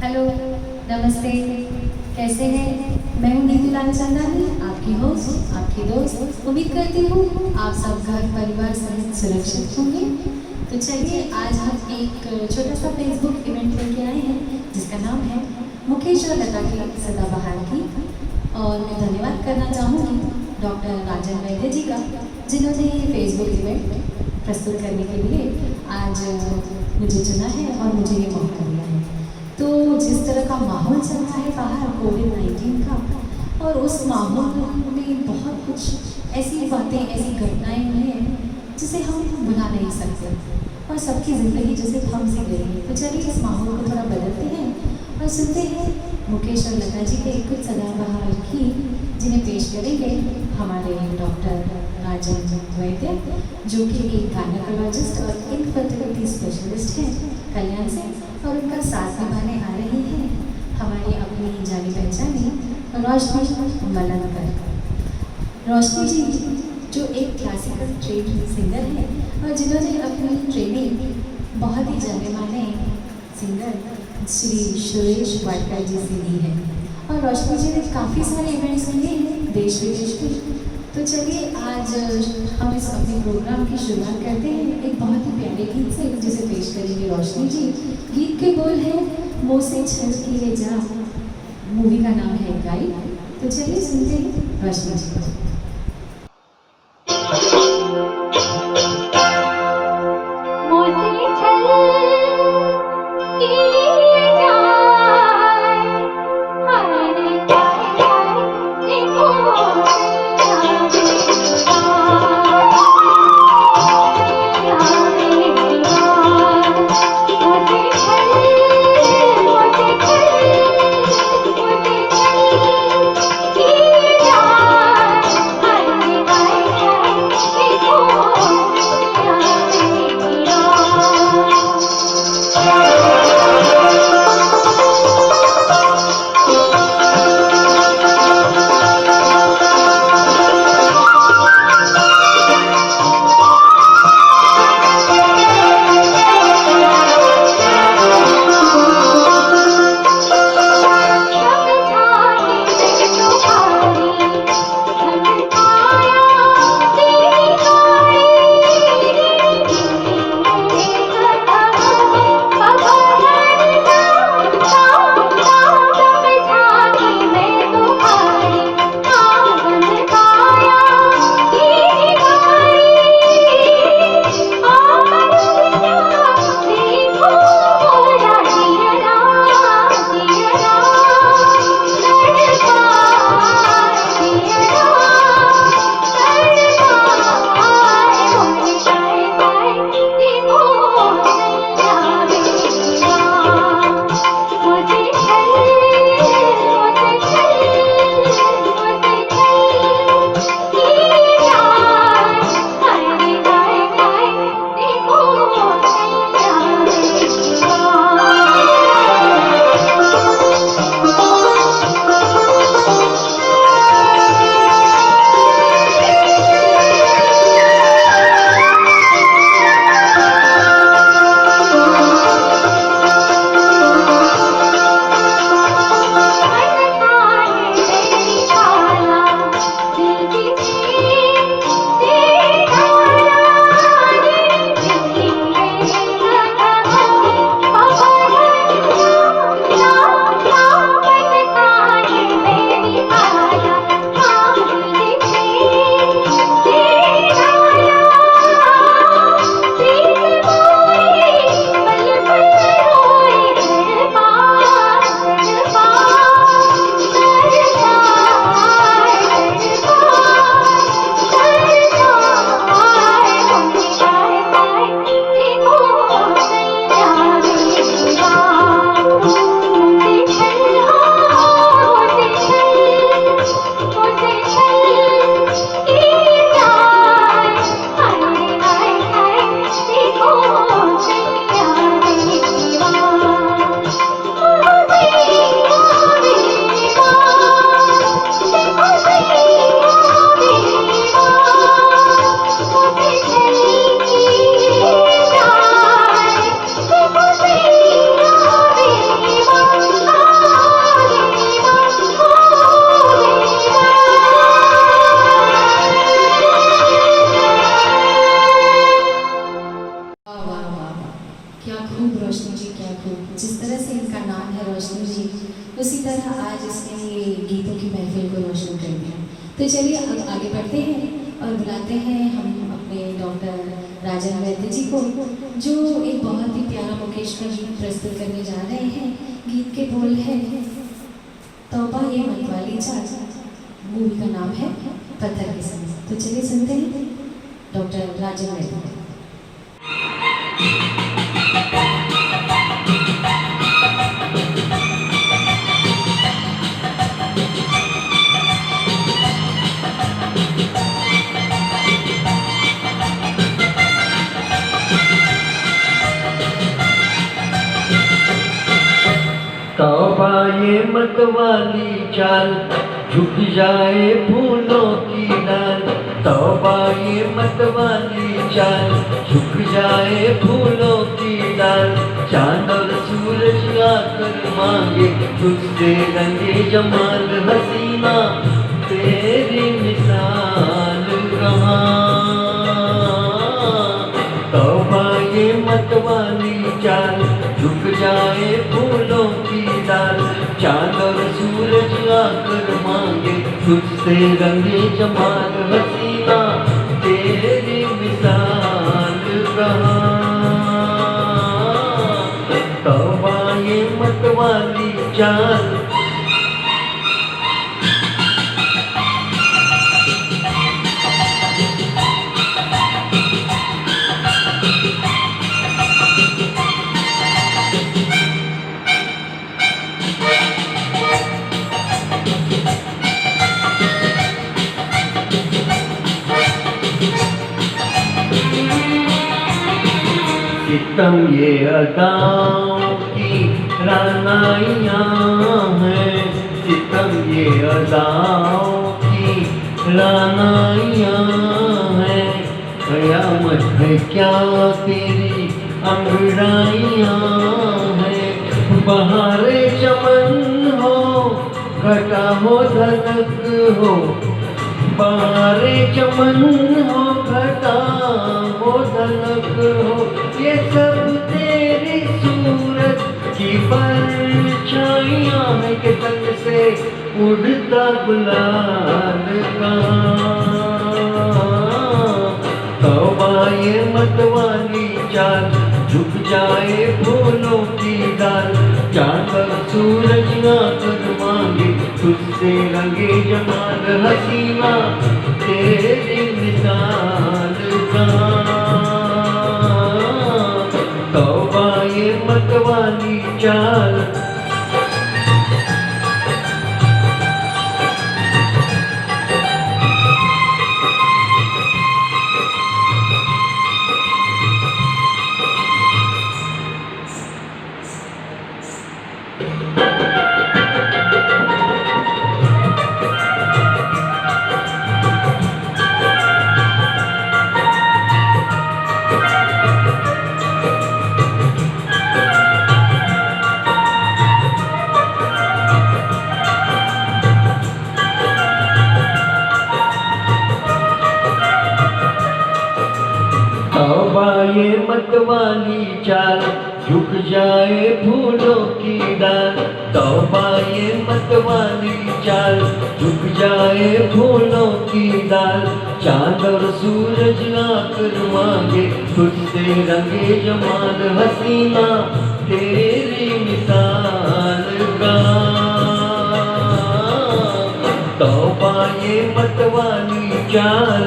Hello, नमस्ते, कैसे हैं? मैं हूँ नीतू लालचंदानी, आपकी होस्ट, आपकी दोस्त। उम्मीद करती हूँ आप सब घर परिवार सहित सुरक्षित होंगे। तो चलिए आज हम एक छोटा सा फेसबुक इवेंट लेके आए हैं जिसका नाम है मुकेश और लता की सदाबहार की। और मैं धन्यवाद करना चाहूँगी डॉक्टर राजन वैद्य जी का, जिन्होंने ये फेसबुक इवेंट प्रस्तुत करने के लिए आज मुझे चुना है और मुझे ये मौका दिया है। तो जिस तरह का माहौल चल रहा है बाहर कोविड-19 का, और उस माहौल में बहुत कुछ ऐसी बातें, ऐसी घटनाएं हुई हैं जिसे हम भुला नहीं सकते, और सबकी ज़िंदगी जैसे थम सी गई है। तो चलिए इस माहौल को थोड़ा बदलते हैं और सुनते हैं मुकेश और लता जी के कुछ सदाबहार की, जिन्हें पेश करेंगे हमारे डॉक्टर राजन वैद्य, जो कि एक गायनेकोलॉजिस्ट और इनफर्टिलिटी स्पेशलिस्ट हैं कल्याण से, और उनका साथ निभाने आ रही है हमारी अपनी जानी पहचानी रोशनी मलंगकर। रोशनी जी जो एक क्लासिकल ट्रेन सिंगर है और जिन्होंने अपनी ट्रेनिंग बहुत ही जाने माने सिंगर श्री सुरेश वाडकर जी से ली है, और रोशनी जी ने काफ़ी सारे इवेंट्स किए हैं देश विदेश के। तो चलिए आज हम इस अपने प्रोग्राम की शुरुआत करते हैं एक बहुत ही प्यारे गीत से, जिसे पेश करेंगे रोशनी जी। गीत के बोल हैं मुँह से छल किए जा, मूवी का नाम है गाइड। तो चलिए सुनते हैं रोशनी जी को। से इनका नाम है रोशनी जी, उसी तरह आज इसने ये गीतों की महफिल को रोशन कर दिया। तो चलिए अब आगे बढ़ते हैं और बुलाते हैं हम अपने डॉक्टर राजन वैद्य जी को, जो एक बहुत ही प्यारा मुकेश का गीत प्रस्तुत करने जा रहे हैं। गीत के बोल है तौबा ये मतवाली चाचा, मूवी का नाम है पत्थर के संग। तो चलिए सुनते हैं डॉक्टर राजन वैद्य। तौबा ये मतवाली चाल, झुक जाए फूलों की डाल। तौबा ये मतवाली चाल, झुक जाए फूलों की डाल। चांद और सूरज आकर मांगे तुझसे रंगे जमाल हसीना, तेरी मिसाल कहाँ। तौबा ये मतवाली चाल, झुक जाए फूलों की डाल। चांद और सूरज आकर मांगे तुझसे रंगे जमाल हसीना, तेरी मिसाल कहाँ। तौबा ये मतवाली चाल। सितम ये अदाओं की रानाइयाँ हैं, सितम ये अदाओं की रानाइयाँ हैं। कयामत है क्या तेरी अंगड़ाइयाँ हैं। बहारे चमन हो, घटा हो धनक हो। बहारे चमन हो, घटा हो धनक हो। ये सब तेरी सूरत की परछाइयाँ हैं कि तन से उड़ता गुलाल कहाँ। तौबा ये मतवाली चाल, झुक जाए फूलों की डाल। चांद और सूरज आकर मांगे तुझसे रंगे जमाल हसीना, तेरी मिसाल कहाँ। तौबा ये मतवाली चाल। तौबा ये मतवाली चाल, झुक जाए फूलों की डाल। तौबा ये मतवाली चाल, झुक जाए फूलों की डाल। चांद और सूरज आकर मांगे तुझसे रंगे जमाल हसीना, तेरी मिसाल कहाँ। तौबा ये मतवाली चाल।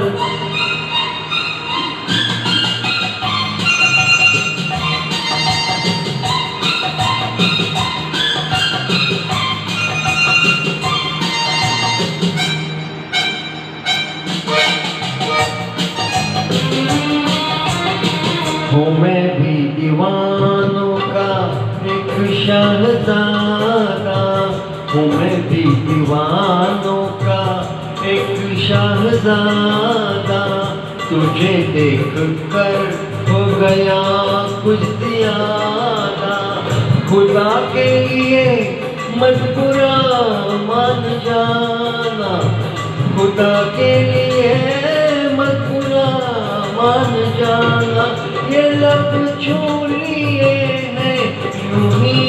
हूँ मैं भी दीवानों का एक शहज़ादा, हूँ मैं भी दीवानों का एक शहज़ादा। तुझे देख कर हो गया कुछ ज़्यादा। खुदा के लिए मत बुरा मान जाना, खुदा के लिए मत बुरा मान जाना। ये लब छू लिए हैं यूं ही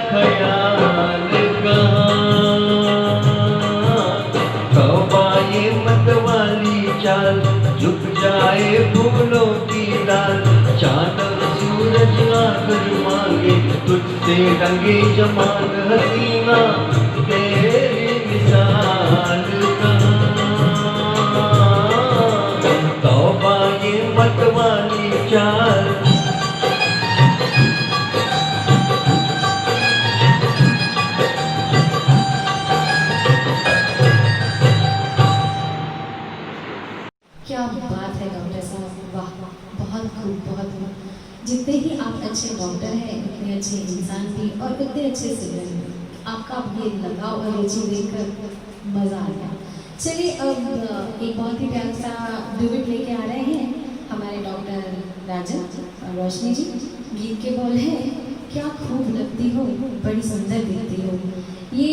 ख्याल कहाँ, तौबा ये मतवाली चाल, झुक जाए फूलों की डाल, चांद और सूरज आकर मांगे तुझसे रंगे जमाल हसीना, तेरी मिसाल कहाँ, तौबा ये मतवाली चाल। क्या बात है डॉक्टर साहब, वाह, बहुत खूब, बहुत खूब। जितने ही आप अच्छे डॉक्टर हैं उतने अच्छे इंसान भी और उतने अच्छे सिंगर भी। आपका ये लगाव और रुचि देखकर मज़ा आ गया। चलिए अब एक बहुत ही प्यारा सा ड्यूट लेके आ रहे हैं हमारे डॉक्टर राजन और रोशनी जी। गीत के बोल है, क्या खूब लगती हो, बड़ी सुंदर दिखती हो। ये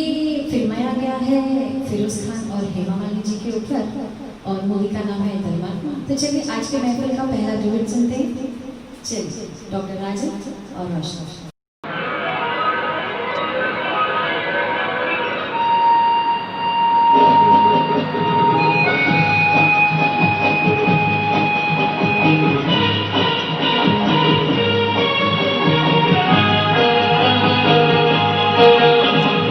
फिल्माया गया है फिरोज खान और हेमा मालिनी जी के ऊपर और मूवी का नाम है धर्मात्मा। तो चलिए आज के महफिल का पहला ड्यूट सुनते हैं। चलिए डॉक्टर राजन और रोशनी।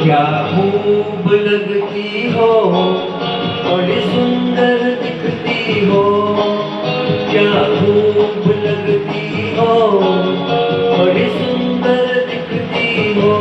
क्या खूब लगती हो, बड़ी सुंदर दिखती हो, क्या खूब लगती हो, बड़ी सुंदर दिखती हो।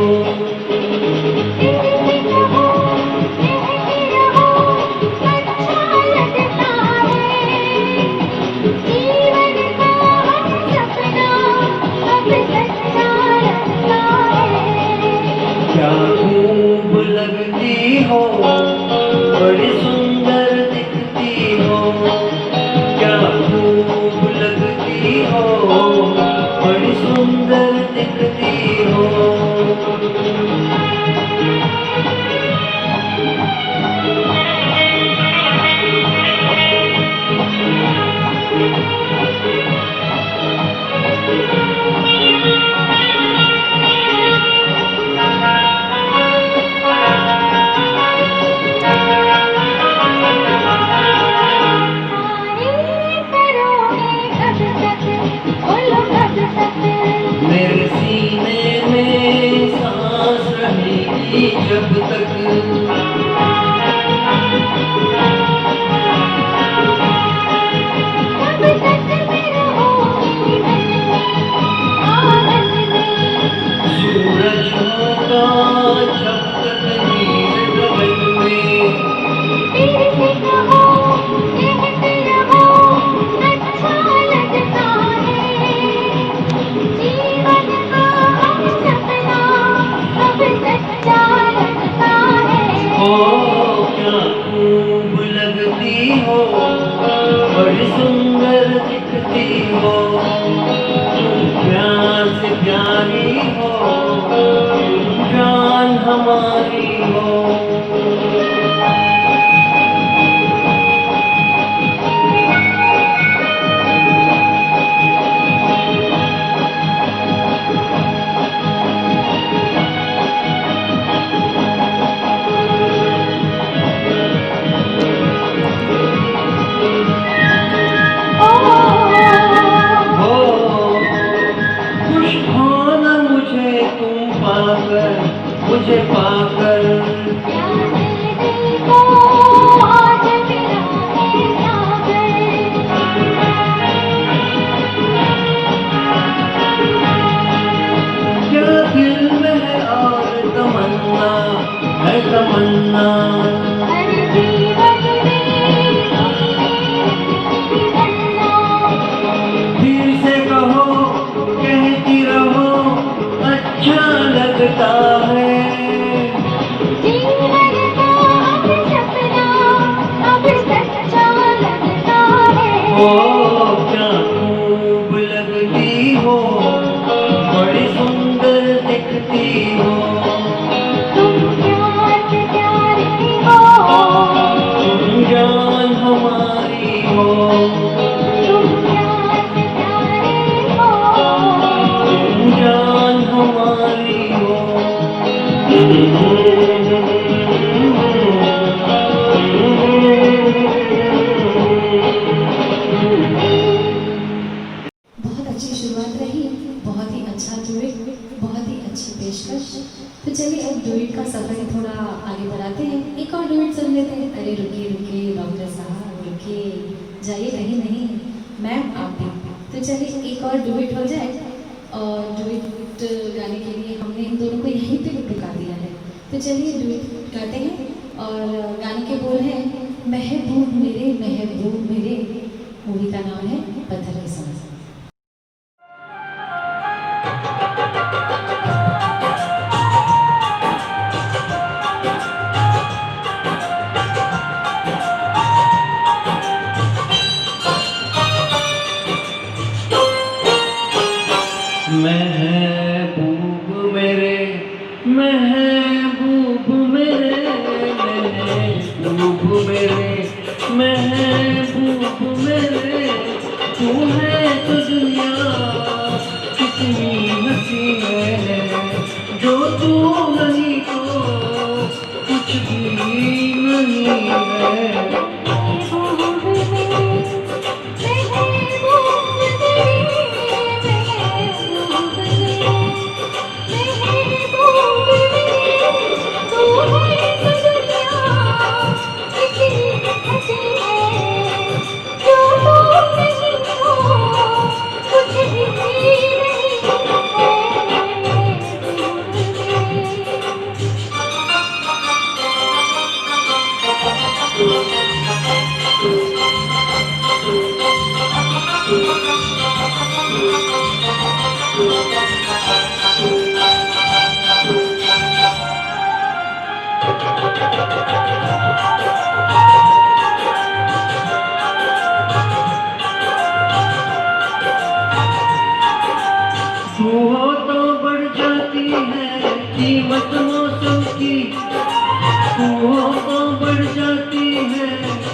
क्या खूब लगती हो, बड़ी सुंदर दिखती हो, क्या खूब लगती हो, बड़ी सुंदर दिखती हो। मेरे सीने में सांस रहेगी जब तक, सूरज होगा जब तक नील गगन में। ओ क्या खूब लगती हो, बड़ी सुंदर दिखती हो, तुम प्यार से प्यारी हो, तुम जान हमारी हो। खुश हो न मुझे तुम पाकर, मुझे पाकर, क्या दिल में है और तमन्ना है तमन्ना, फिर से कहो कहती रहो अच्छा लगता है। ओ क्या खूब लगती हो, बड़ी सुंदर दिखती हो, तुम जान हमारी हो, तुम जान हमारी हो। बहुत ही अच्छा डुएट, बहुत ही अच्छी पेशकश। तो चलिए अब डुएट का सफ़र थोड़ा आगे बढ़ाते हैं, एक और डुएट सुन लेते हैं। अरे रुकिए रुकिए डॉक्टर साहब, रुकिए, जाइए कहीं नहीं, मैम आप भी। तो चलिए एक और डुएट हो जाए, और डुएट गाने के लिए हमने इन दोनों को यहीं पे रुका दिया है। तो चलिए डुएट गाते हैं, और गाने के बोल हैं महबूब मेरे, मूवी का नाम है पत्थर के सांस। महबूब मेरे, महबूब मेरे, महबूब मेरे, महबूब मेरे, तू है तो दुनिया कितनी हंसी है, जो तू नहीं तो कुछ भी नहीं है। हो तो बढ़ जाती है कीमत मौसम की, हो तो बढ़ जाती है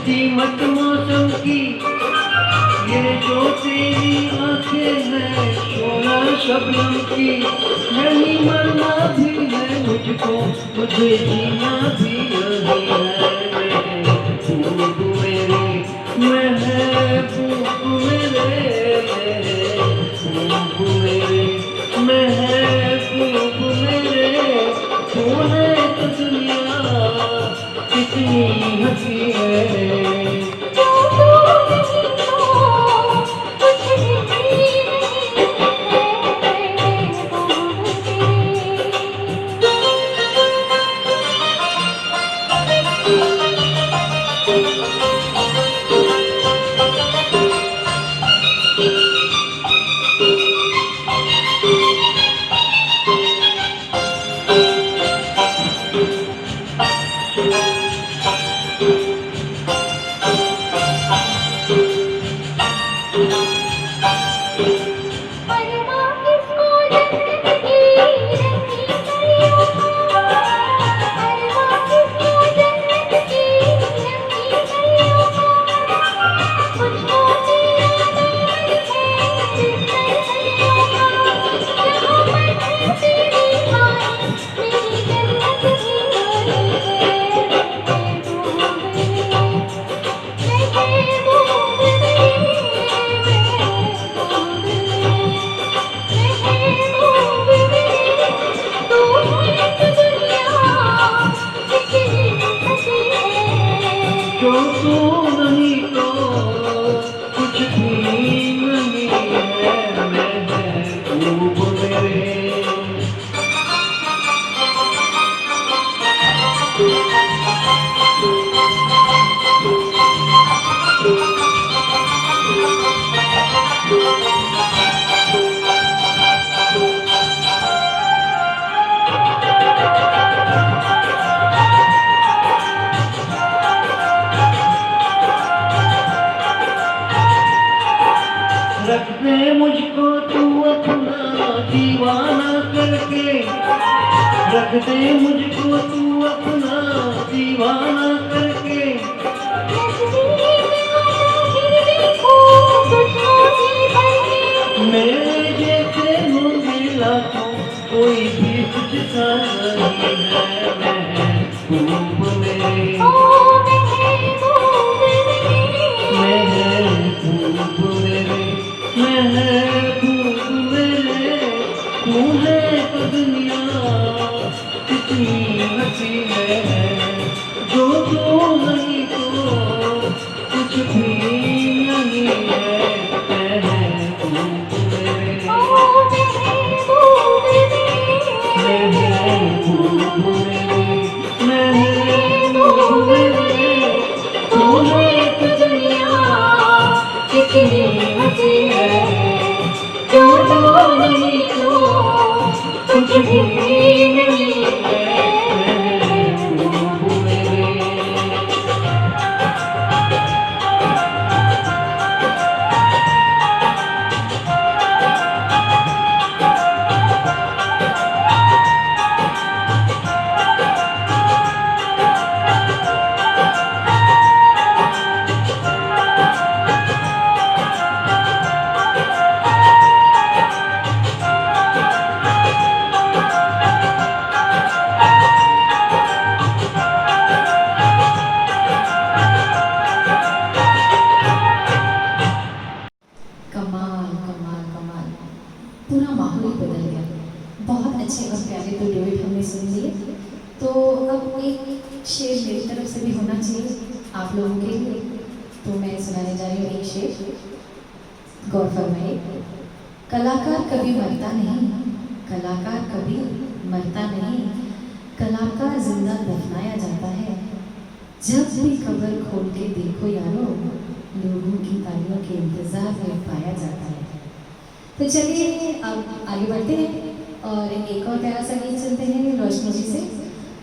कीमत मौसम की, ये जो तेरी आंखें हैं शोला शबनम की, नहीं मरना भी है मुझको, मुझे जीना भी यही है। महबूब मेरे, महबूब मेरे, महबूब मेरे, महबूब मेरे, तू है तो दुनिया कितनी हंसी है। जो तू नहीं तो कुछ भी नहीं है। महबूब मेरे, रख दे मुझको तू अपना दीवाना करके, रख दे मुझको तू अपना दीवाना करके, मेरे जैसे होंगे लाखों कोई भी तुझसा नहीं है। महबूब मेरे, महबूब मेरे, महबूब मेरे, तू है तो दुनिया कितनी हंसी है, जो तू नहीं तो कुछ भी नहीं है। मैं तू मेरे, मैं तू मेरे, मैं तू मेरे, तू है तो दुनिया कितनी हंसी है, जो तू नहीं तो कुछ भी नहीं है। तू मेरे, कमाल कमाल कमाल, पूरा माहौल ही बदल गया। बहुत अच्छे और प्यारे दो डुएट हमने सुन लिए। तो अब एक शेर मेरी तरफ से भी होना चाहिए आप लोगों के लिए, तो मैं सुनाने जा रही हूँ एक शेर। गौर फरमाइए। कलाकार कभी मरता नहीं, कलाकार कभी मरता नहीं, कलाकार जिंदा दफनाया जाता है। जब भी कब्र खोल के देखो यारो, लोगों की तालियों के इंतजार में पाया जाता है। तो चलिए अब आगे बढ़ते हैं और एक और प्यारा सा गीत सुनते हैं रोशनी जी से।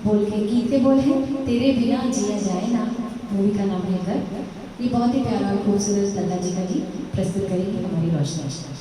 बोल के गीत के बोल हैं तेरे बिना जिया जाए ना, मूवी का नाम है घर। ये बहुत ही प्यारा और खूबसूरत लता जी का गीत प्रस्तुत करेंगी हमारी रोशनी।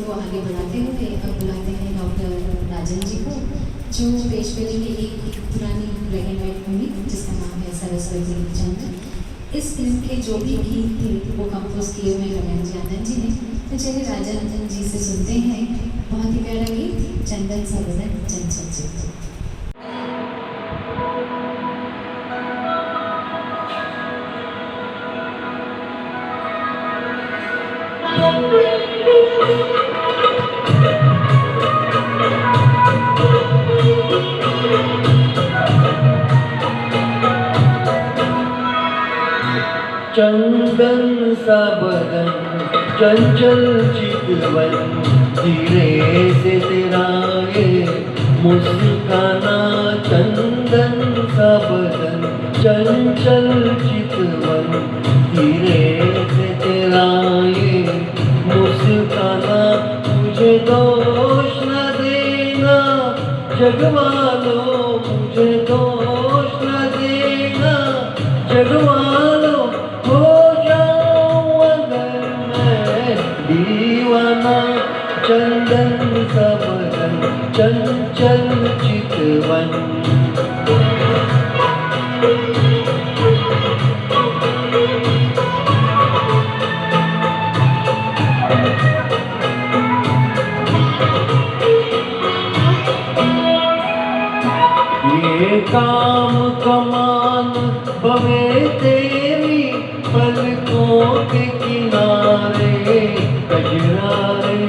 को आगे बढ़ाते हुए अब बुलाते हैं डॉक्टर राजन जी को, जो पेश करेंगे एक पुरानी ब्लैक एंड वाइट मूवी जिसका नाम है सरस्वती चंद्र। इस फिल्म के जो भी गीत थे वो कंपोज किए हुए रमेश जी आनंद जी ने। तो चलिए राजन जी से सुनते हैं बहुत ही प्यारा गीत चंदन सा बदन चंचल चित्त। चंदन सा बदन चंचल चितवन, धीरे से तेरा ये मुस्काना। चंदन सा बदन चंचल चितवन, धीरे से तेरा ये मुस्काना। मुझे दोष न देना जगवालो, मुझे दोष न देना जगवालो। हो जाऊं अगर मैं दीवाना, चंदन सा बदन चंचल चितवन। ये काम कमान बवे तेरी पलकों के किनारे कजरारे।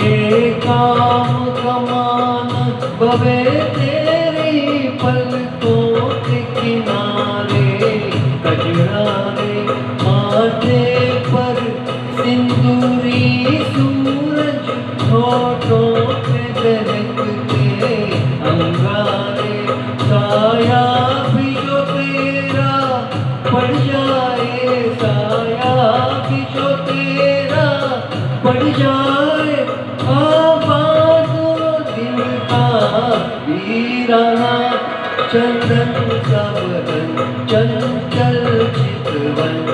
ये काम कमान बवे तेरी पलकों के किनारे कजरारे। माथे पर सिंदूरी सूरज, होठों पे दहकते अंगारे। साया भी जो तेरा पड़ जाए, साया भी जो तेरा पड़ जाए। आबाद दिल का वीराना, चंदन सा बदन चंचल चितवन।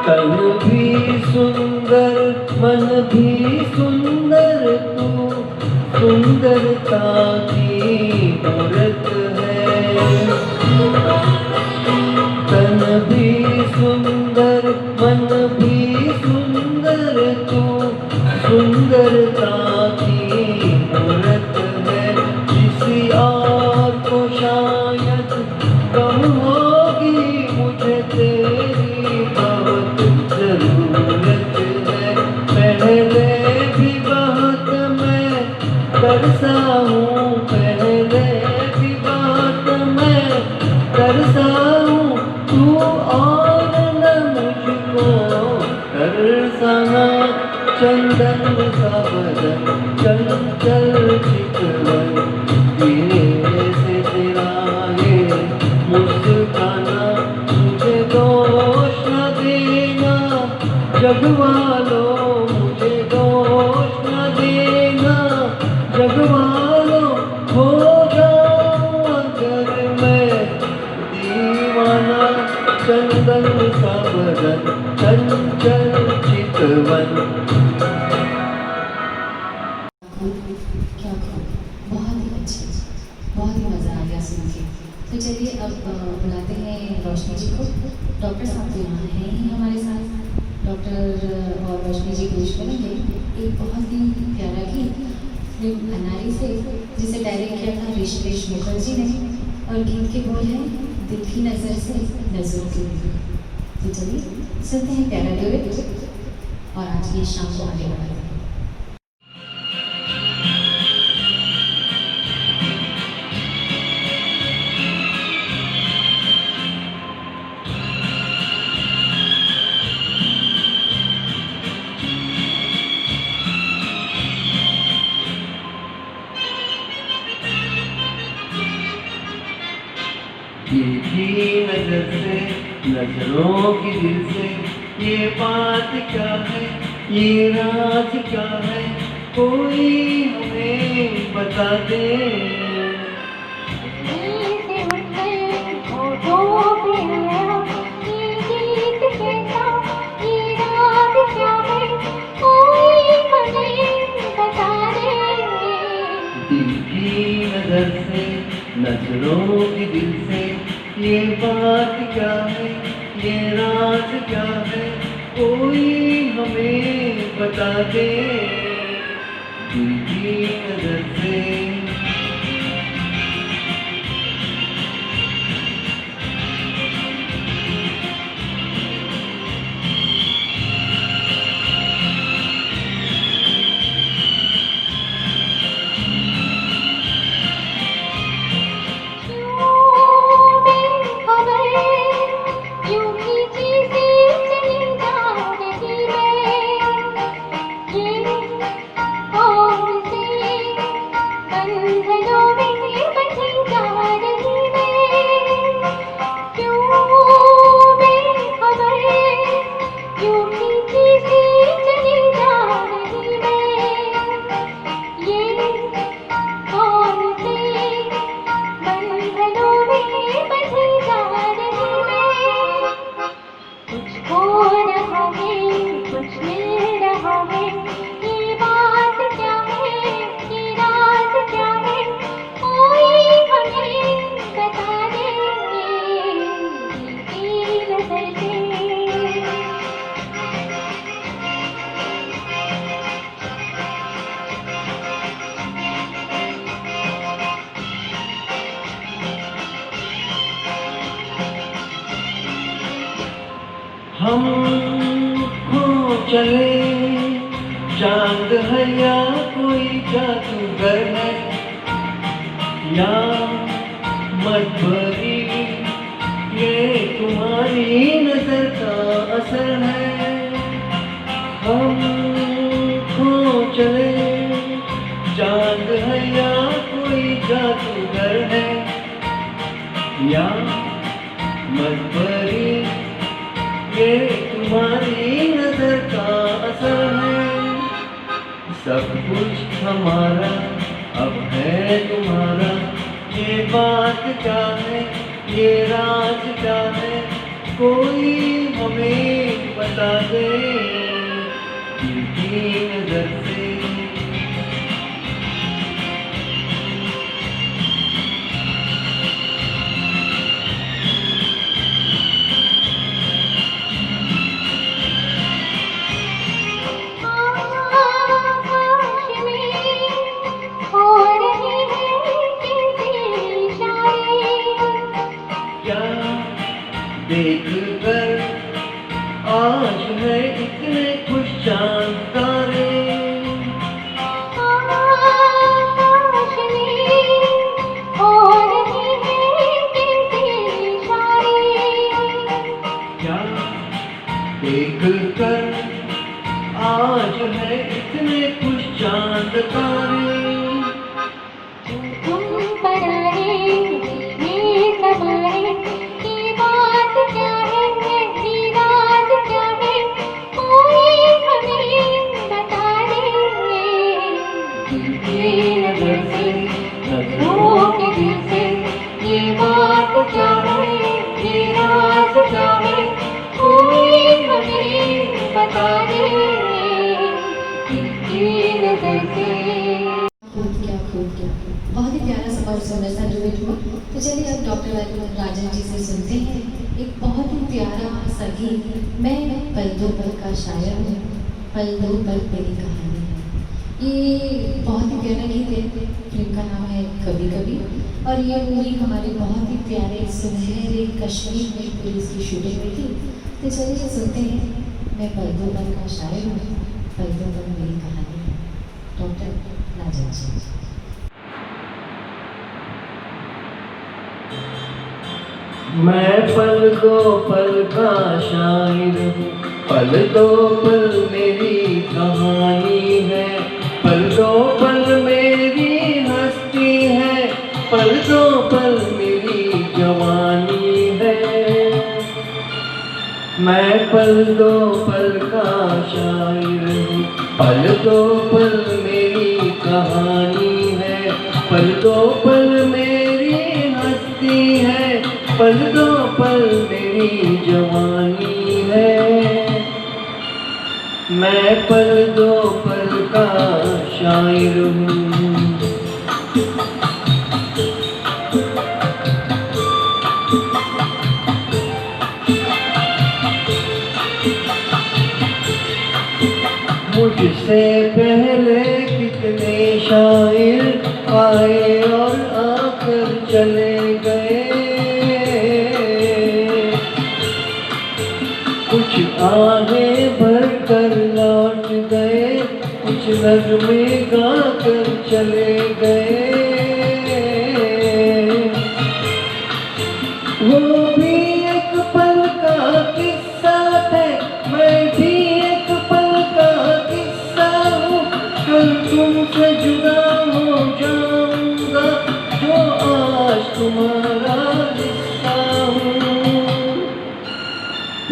तन भी सुंदर मन भी सुंदर, तू सुंदरता की मूरत है। तन भी सुंदर मन भी सुंदर, तू सुंदरता की मूरत है। किसी और को शायद कम होगी, मुझे तेरी बहुत जरूरत है। पहले भी बहुत मैं तरसा हूँ, पहले भी बहुत मैं तरसा हूँ। तू और न मुझको तरसाना, चंदन सा बदन चंचल चितवन। धीरे से तेरा ये मुस्काना। मुझे दोष न देना जगवालो, मुझे दोष न देना जगवालो। हो जाऊं अगर मैं दीवाना, चंदन सा बदन चंचल चितवन। क्या कहूँ, बहुत ही अच्छे, बहुत ही मज़ा आ गया सुन के। तो चलिए अब बुलाते हैं रोशनी जी को। डॉक्टर साहब तो यहाँ हैं ही हमारे साथ। डॉक्टर और रोशनी जी पेश करेंगे एक बहुत ही प्यारा गीत फिल्म अनारी से, जिसे डायरेक्ट किया था ऋषिकेश मुखर्जी ने, और गीत के बोल हैं दिल की नज़र से नज़र की। तो चलिए सुनते हैं प्यारा ड्यूएट और आज की शाम को आगे बढ़ाते हैं। दिल की नजर से नजरों की दिल से ये बात क्या है, ये राज क्या है, कोई हमें बता दे। दिल की नजर से, नजरों की दिल से ये बात क्या है, ये राज क्या है, कोई हमें बता दे। दिल की नजर से हम खो चले, चांद है या कोई जादूगर है, या मत भरी ये तुम्हारी नजर का असर है। हम खो चले, चांद है या कोई जादूगर है, या मत भरी ये तुम्हारी नजर का असर है। सब कुछ हमारा अब है तुम्हारा, ये बात क्या है, ये राज क्या है, कोई हमें बता दे। दिल की नजर से देख कर आज है इतने खुश चांद तारे, क्या देख कर आज है इतने खुश चांद तारे। बहुत ही प्यारा सा और सुंदर सा डुएट हुआ। तो चलिए अब डॉक्टर राजन जी से सुनते हैं एक बहुत ही प्यारा सा गीत। मैं पल दो पल का शायर हूँ, पल दो पल मेरी कहानी है। ये बहुत ही प्यारा गीत है। फिल्म का नाम है कभी कभी, और ये मूवी हमारे बहुत ही प्यारे सुनहरे कश्मीर में पूरी इसकी शूटिंग हुई थी। तो चलिए सुनते हैं मैं पल दो पल का शायर हूँ, पल दो पल मेरी कहानी है। डॉक्टर राजन जी। मैं पल दो पल का शायर हूँ, पल दो पल मेरी कहानी है, पल दो पल मेरी हस्ती है, पल दो पल मेरी जवानी है। मैं पल दो पल का शायर हूँ, पल दो पल मेरी कहानी है, पल दो पल मेरी हस्ती है, पल दो पल मेरी जवानी है। मैं पल दो पल का शायर हूँ। मुझसे पहले कितने शायर आए और आकर चले गए, कुछ आगे भर कर लौट गए, कुछ नगमे गा कर चले गए। वो भी एक पल का किस्सा है, मैं भी एक पल का किस्सा हूँ। कल तुमसे जुदा हो जाऊंगा, जो आज तुम्हारा हिस्सा हूँ।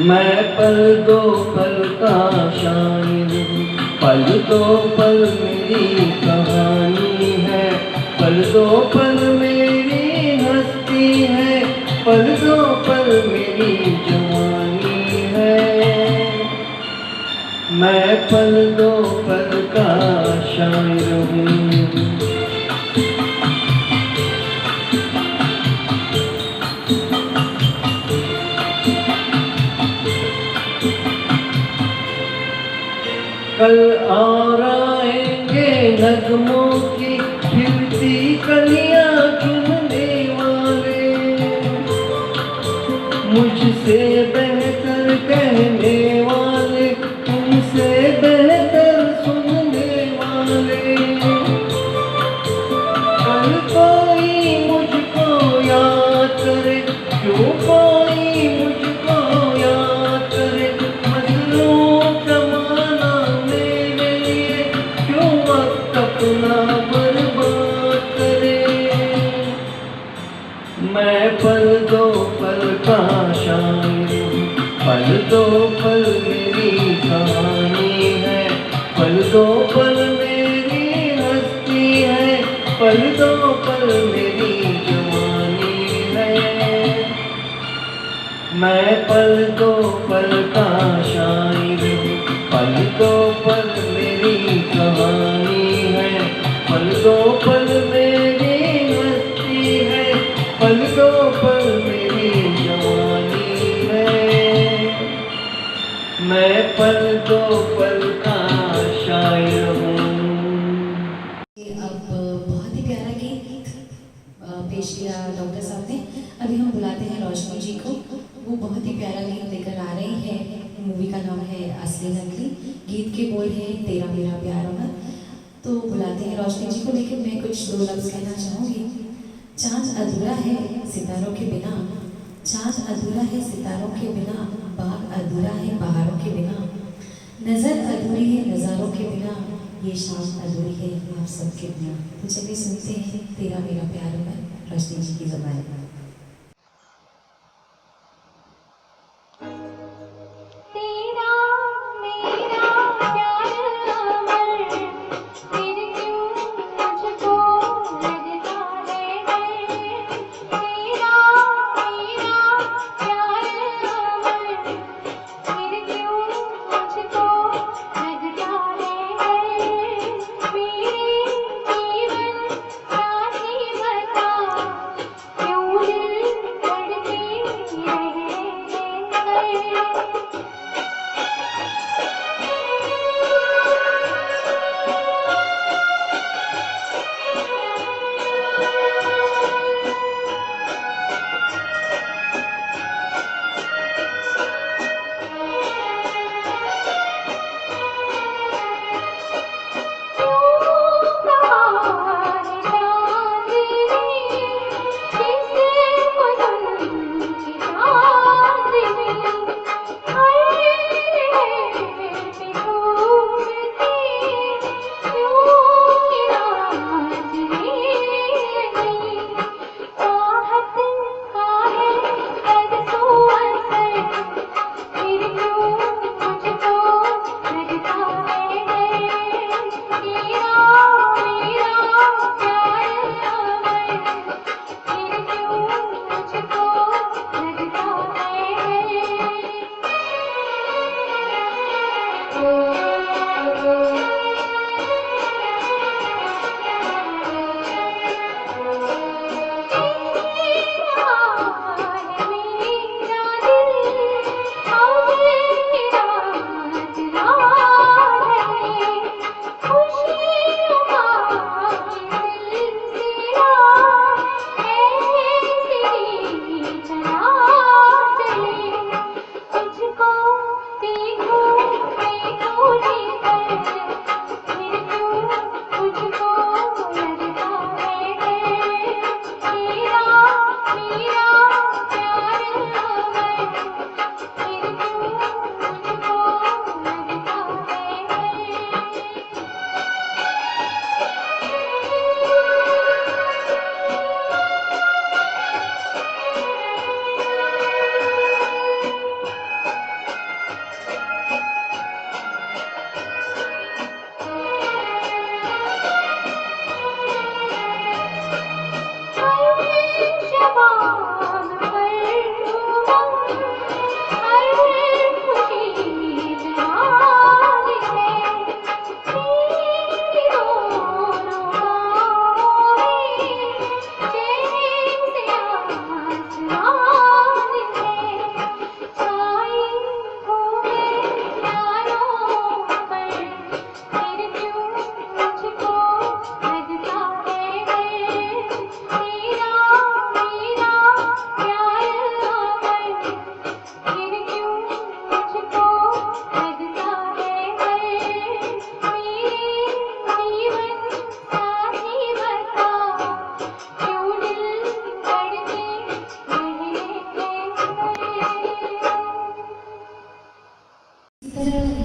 मैं पल दो पल का शायर हूँ, पल दो पल मेरी कहानी है, पल दो पल मेरी हस्ती है, पल दो पल मेरी जवानी है। मैं पल दो पल का शायर हूँ। कल और आएंगे नगमों की खिलती कलियां चुनने वाले, मुझसे बेहतर कहने वाले, तुमसे बेहतर सुनने वाले। कल कोई मुझको याद करे, क्यों कोई मुझको याद करे, मजनूं जमाना मेरे लिए क्यों वक्त अपना बर्बाद करे। मैं पल दो पल का शायर हूँ, पल दो पल मेरी कहानी है, पल दो पल मेरी हस्ती है, पल दो पल मेरी जवानी है। मैं पल दो पल का शायर हूँ, पल दो पल मेरी कहानी है, पल दो पल मेरी हस्ती है, पल दो पल मेरी जवानी है। मैं पल दो पल का शायर हूँ। अब बहुत ही प्यारा गीत पेश किया डॉक्टर साहब ने। अभी हम बुलाते हैं रोशनी जी को, वो बहुत ही प्यारा गीत लेकर आ रही है। मूवी का नाम है असली नकली, गीत के बोल है तेरा मेरा प्यार अमर। तो बुलाते हैं रोशनी जी को, लेकिन मैं कुछ दो लफ्ज़ कहना चाहूँगी। चाँद अधूरा है सितारों के बिना, चाँद अधूरा है सितारों के बिना, बाग अधूरा है बहारों के बिना, नज़र अधूरी है नज़ारों के बिना, ये शाम अधूरी है आप सबके बिना। तो चलिए सुनते हैं तेरा मेरा प्यार अमर, रोशनी जी की ज़बान में। क्यों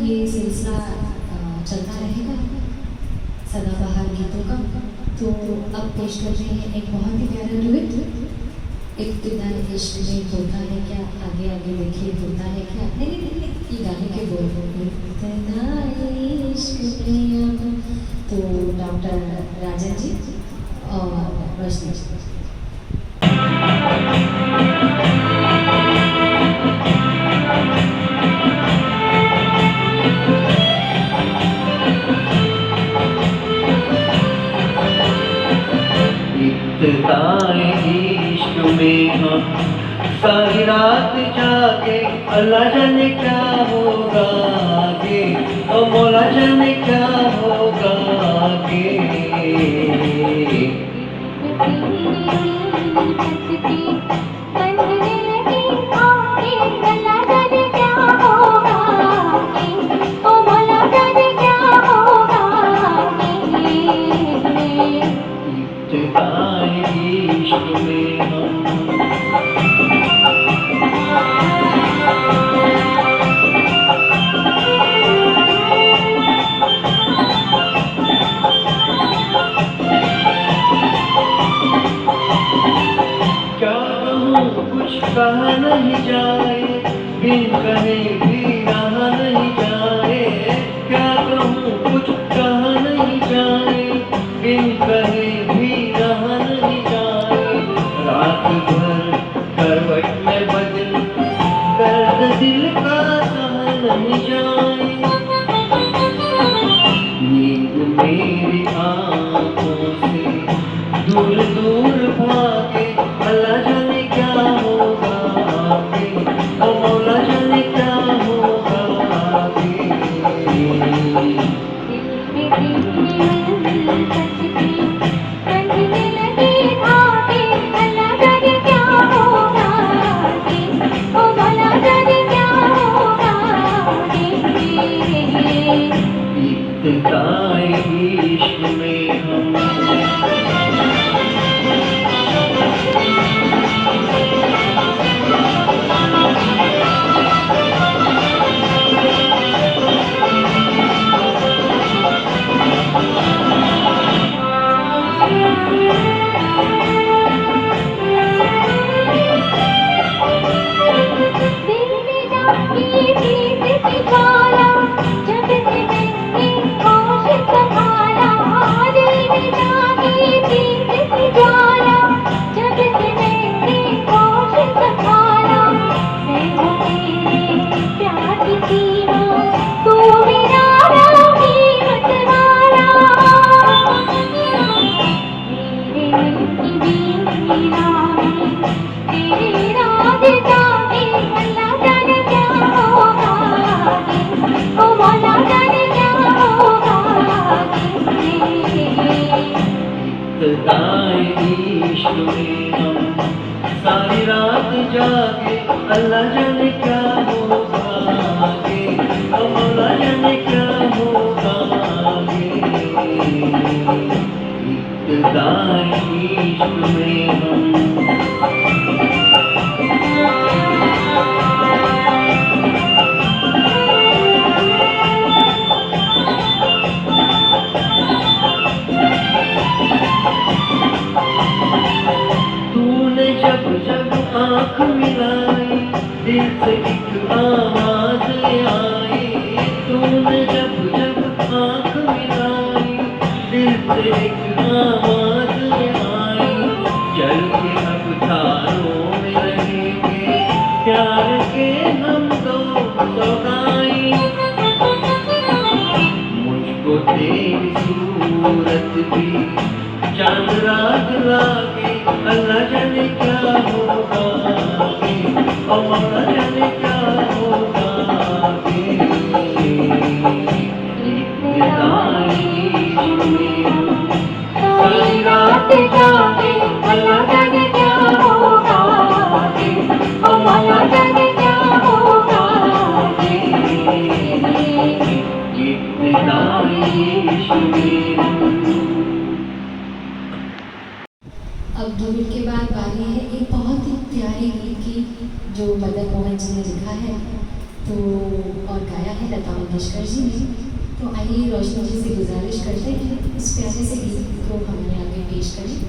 ये सिलसिला चलता रहेगा सदाबहार गीतों का। तो अब पेश कर रहे हैं एक बहुत ही प्यारा डुएट, इब्तिदा इश्क में होता है क्या, आगे आगे देखिए होता है क्या। नहीं, ये गाने के बोल इब्तिदा इश्क में। तो डॉक्टर राजन जी और रोशनी जी। इब्तिदाए इश्क में हम सारी रात जागे, अल्लाह जाने क्या होगा आगे, ओ मौला जाने क्या होगा आगे। इब्तिदाए इश्क में हम कहा नहीं जाए, बिन कहे भी रहा नहीं जाए। क्या कहूँ कुछ कहा नहीं जाए, बिन कहे भी रहा नहीं जाए। रात भर करवट में बदल दर्द दिल का सहा नहीं जाए। नींद मेरी आँखों से दूर दूर भागे, अल्लाह जाने क्या होगा आगे, ओ मौला जाने क्या होगा आगे। इब्तिदाए इश्क में हम इब्तिदाए इश्क में हम सारी रात जागे, अल्लाह जाने क्या होगा आगे, ओ मौला जाने क्या होगा आगे। इब्तिदाए इश्क में हम जब जब आँख मिलाई, दिल से एक आवाज आई। तूने जब जब आँख मिलाई, दिल से एक आवाज आई। चल के अब तारों में रहेंगे, प्यार के हम दो सौगाई। मुझको तेरी सूरत भी चांद रात लागे, अल्लाह जाने क्या होगा आगे, ओ मौला जाने क्या होगा आगे। इब्तिदाए इश्क में हम सारी रात जागे, अल्लाह जाने क्या होगा आगे, ओ मौला जाने क्या होगा आगे। इब्तिदाए इश्क में हम अब 2 मिनट के बाद बारी है एक बहुत ही प्यारी गीत की जो मदन मोहन जी ने लिखा है। तो और गाया है लता मंगेशकर जी ने। तो आइए रोशनी जी से गुजारिश करते हैं इस प्यारे से गीत को हमारे आगे पेश करें।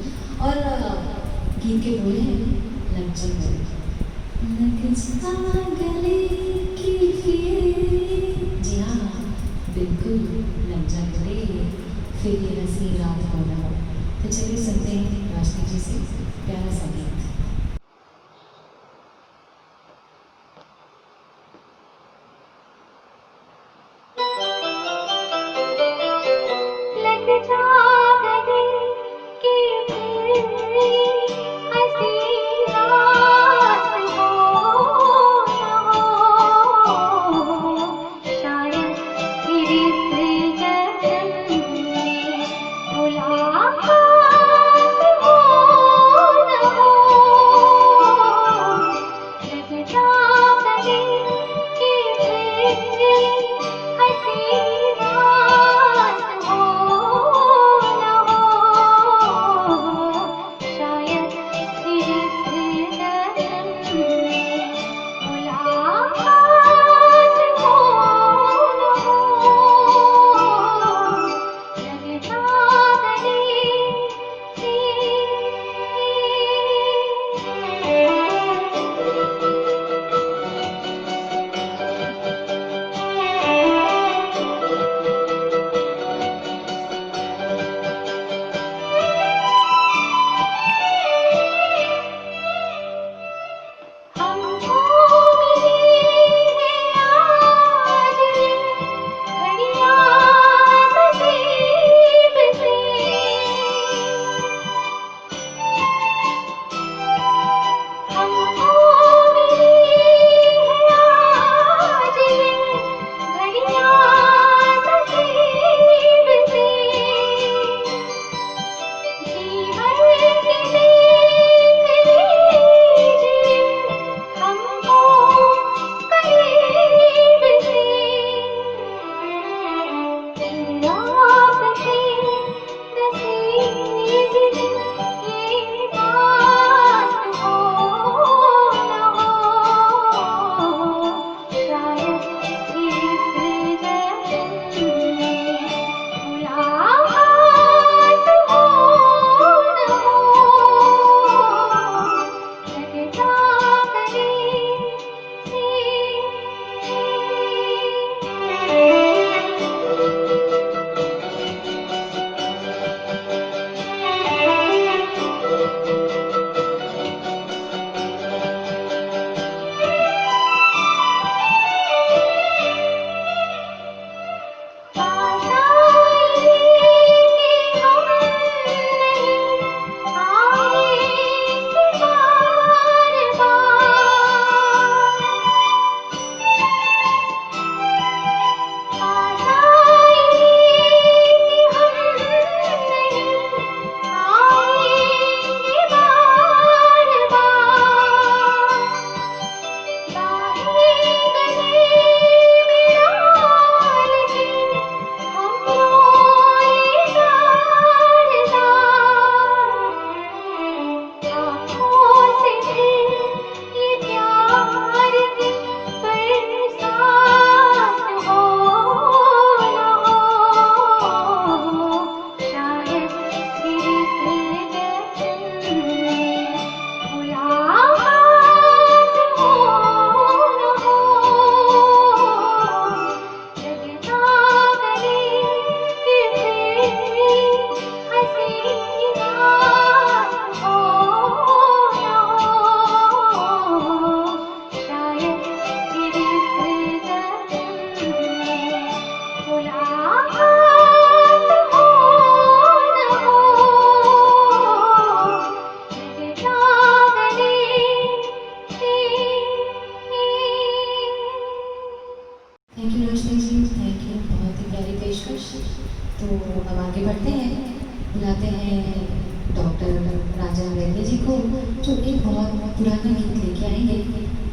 और गीत के बोले हैं लग जा गले की फिर। जी हाँ बिल्कुल लग जा गले फिर ये हंसी रात हो ना हो। तो चलिए सुनते हैं रोशनी जी से प्यारा सा गीत। तो अब आगे बढ़ते हैं, बुलाते हैं डॉक्टर राजा रेड्डी जी को, जो एक बहुत पुराना गीत लेके आएंगे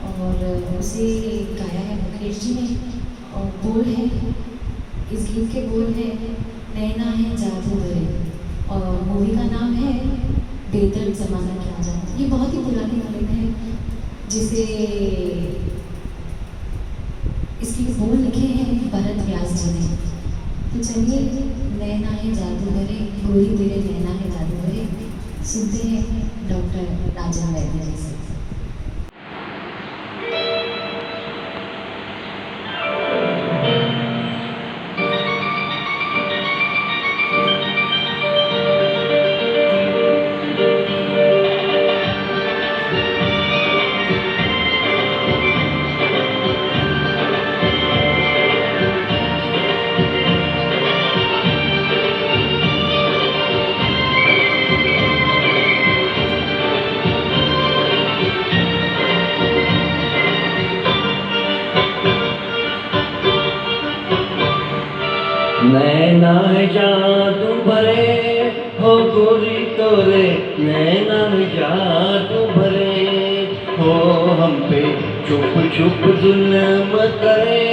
और उसे गाया है मुकेश जी ने। और बोल है, इस गीत के बोल है, नैना है जादू भरे, और मूवी का नाम है बेदर्द ज़माना क्या जाने। ये बहुत ही पुरानी फिल्म है जिसे इसके बोल लिखे हैं भरत व्यास जी ने। तो चलिए, नैना है जादू भरे, गोरी तेरे नैना है जादू भरे, सुनते हैं डॉक्टर राजा वैद्य जी से। नैना है जादू भरे हो गोरी तोरे, नैना है जादू भरे हो हम पे चुप चुप जुल्म करे,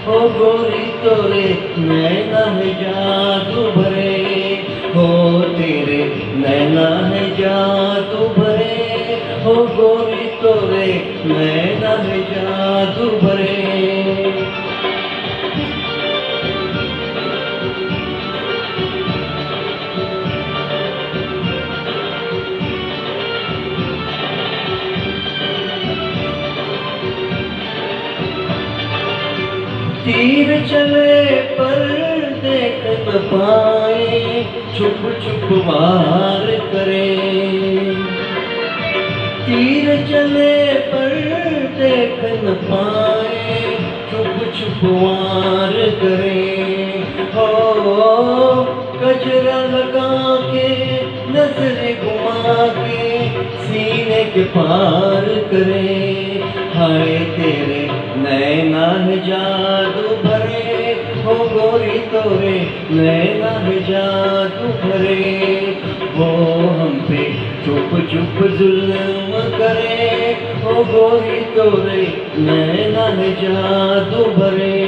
हो गोरी तोरे नैना है जादू भरे, हो तेरे नैना है जादू भरे, हो गोरी तोरे नैना है जादू भरे। तीर चले पर देख न पाए, छुप छुप वार करे, तीर चले पर देख न पाए, छुप छुप वार करे, हो कजरा लगा के नजरें घुमा के सीने के पार करे, हाय तेरे नैना है जादू भरे, हो गोरी तोरे नैना है जादू भरे, वो हम पे चुप चुप जुल्म करे, हो गोरी तोरे नैना है जादू भरे।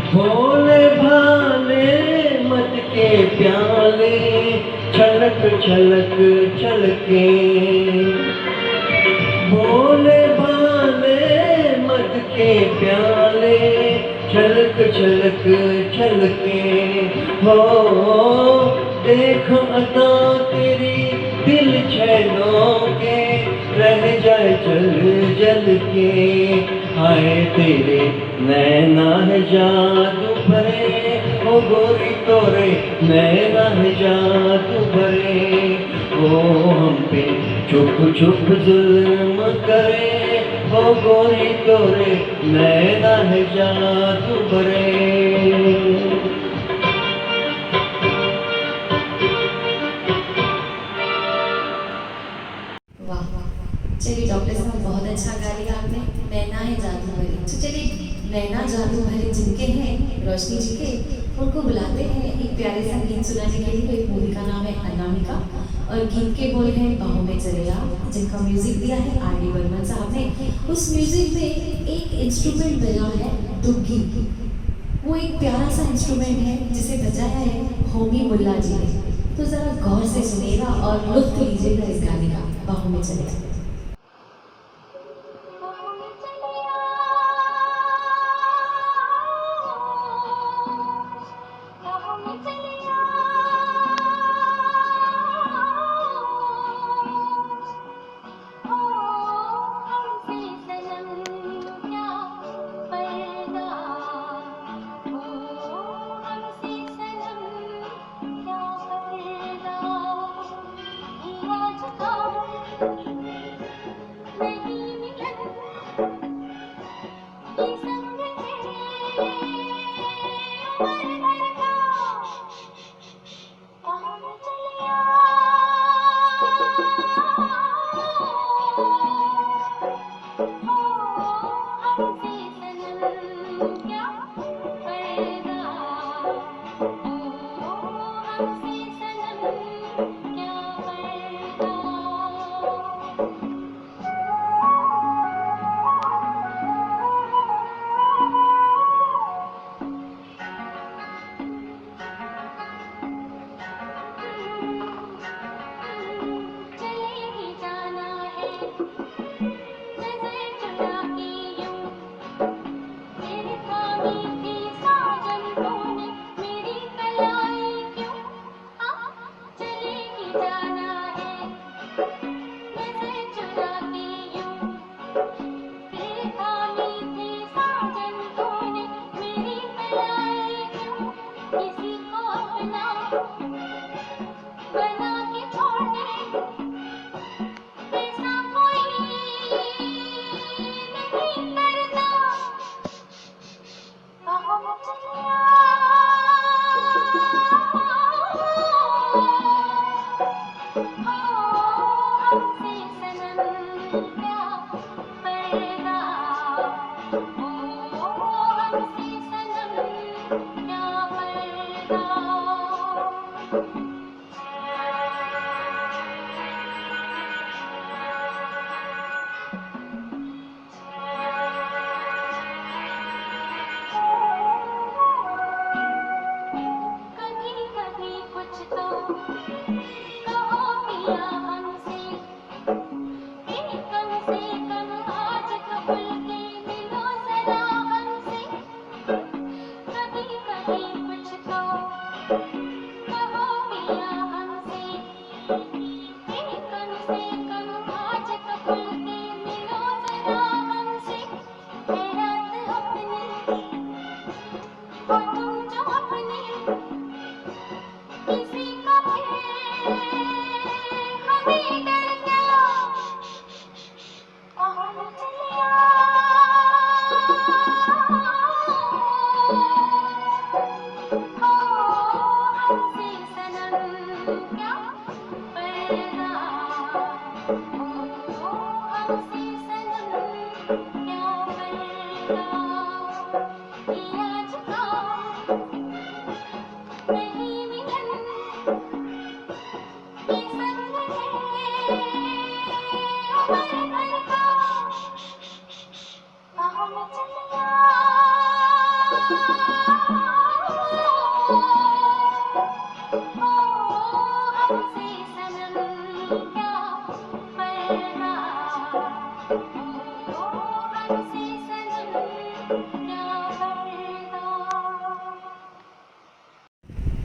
भोले भाले मद के प्याले छलक छलक छलके, भोले भाले मद के प्याले छलक छलक छलके, हो देख अदा तेरी दिल छैलों के रह जाए जल जल के, हाय तेरे नैना है जादू भरे, हो गोरी तोरे नैना है जादू भरे, हो हम पे चुप चुप जुल्म करे, हो गोरी तोरे नैना है जादू भरे। वाह, चलिए डॉक्टर साहब बहुत अच्छा गा लिया आपने, नैना है जादू भरे। तो चलिए, नैना जादू भरे जिनके हैं रोशनी जी के, उनको बुलाते हैं एक प्यारे सा गीत सुनाने के लिए। एक मूवी का नाम है अनामिका और गीत के बोल हैं बाहों में चले आ, जिनका म्यूजिक दिया है R.D. बर्मन साहब ने। उस म्यूजिक में एक इंस्ट्रूमेंट बजा है दुग्गी, वो एक प्यारा सा इंस्ट्रूमेंट है जिसे बजाया है होमी मुल्ला जी ने। तो जरा गौर से सुनिएगा और लुत्फ लीजिएगा इस गाने का, बाहों में चले आ। क्या